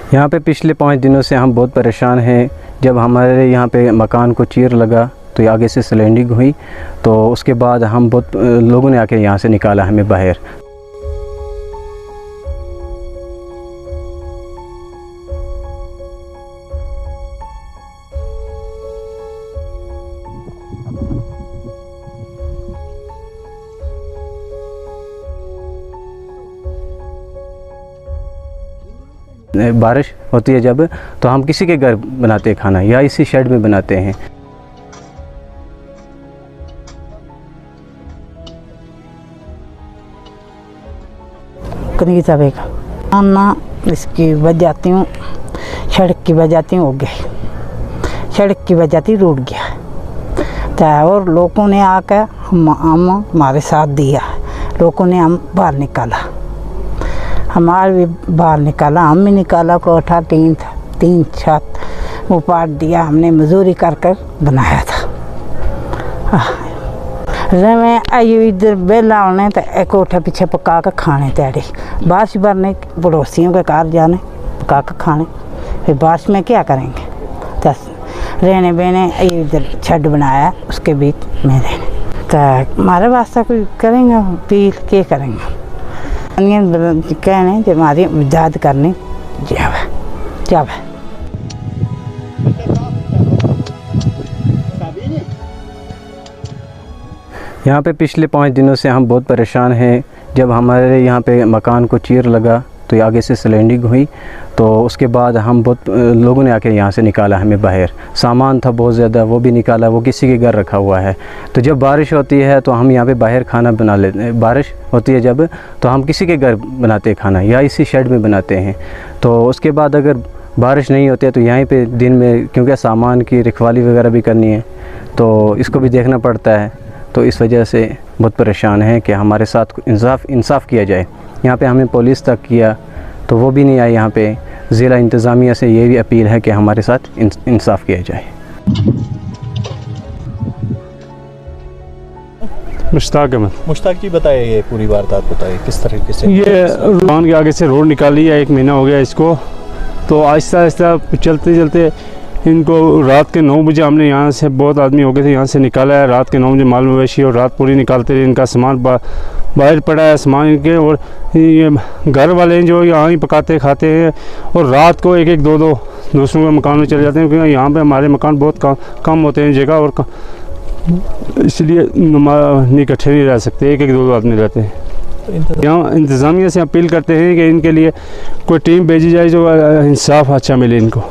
यहाँ पे पिछले 5 दिनों से हम बहुत परेशान हैं। जब हमारे यहाँ पे मकान को चीर लगा तो आगे से स्लैंडिंग हुई, तो उसके बाद हम बहुत लोगों ने आके यहाँ से निकाला हमें बाहर। बारिश होती है जब, तो हम किसी के घर बनाते हैं खाना या इसी शेड में बनाते हैं। कनीता बेगा ना इसकी वजह हूँ, सड़क की वजह हो गई, सड़क की वजह रूट गया तो, और लोगों ने आकर हम हमारे साथ दिया, लोगों ने हम बाहर निकाला, हमारे भी बाहर निकाला, हम भी निकाला। कोठा तीन छत वो पाट दिया, हमने मजदूरी कर कर बनाया था। मैं आई इधर बेला होने तो एक कोठा पीछे पका कर खाने तैयारी, बारिश भरने पड़ोसियों के घर जाने पका कर खाने, फिर बारिश में क्या करेंगे। तो रहने बहने इधर छत बनाया, उसके बीच में रहने तो हमारे वास्ते कोई करेंगे अपील क्या करेंगे, कहने कि हमारी मदद करनी जावे। यहाँ पे पिछले 5 दिनों से हम बहुत परेशान हैं। जब हमारे यहाँ पे मकान को चीर लगा तो आगे से स्लैंडिंग हुई, तो उसके बाद हम बहुत लोगों ने आके यहाँ से निकाला हमें बाहर। सामान था बहुत ज़्यादा, वो भी निकाला, वो किसी के घर रखा हुआ है। तो जब बारिश होती है तो हम यहाँ पे बाहर खाना बना लेते हैं। बारिश होती है जब, तो हम किसी के घर बनाते हैं खाना या इसी शेड में बनाते हैं। तो उसके बाद अगर बारिश नहीं होती है तो यहीं पे दिन में, क्योंकि सामान की रखवाली वगैरह भी करनी है तो इसको भी देखना पड़ता है। तो इस वजह से बहुत परेशान हैं कि हमारे साथ इंसाफ किया जाए। यहाँ पे हमने पुलिस तक किया तो वो भी नहीं आई। यहाँ पे ज़िला इंतज़ामिया से ये भी अपील है कि हमारे साथ इंसाफ किया जाए। मुश्ताक जी बताइए, ये पूरी वारदात बताइए किस तरीके से। ये दुकान के आगे से रोड निकाली है, 1 महीना हो गया इसको। तो आहिस्ता आहिस्ता चलते चलते इनको रात के 9 बजे हमने यहाँ से, बहुत आदमी हो गए थे, यहाँ से निकाला है। रात के 9 बजे माल मवेशी और रात पूरी निकालते रहे। इनका सामान बाहर पड़ा है सामान के, और ये घर वाले जो यहाँ ही पकाते खाते हैं और रात को 1-1, 2-2 दूसरों के मकान में चले जाते हैं, क्योंकि यहाँ पे हमारे मकान बहुत कम होते हैं जगह, और इसलिए नहीं इकट्ठे नहीं रह सकते, 1-1, 2-2 आदमी रहते हैं। यहाँ इंतज़ामिया से अपील करते हैं कि इनके लिए कोई टीम भेजी जाए जो इंसाफ अच्छा मिले इनको।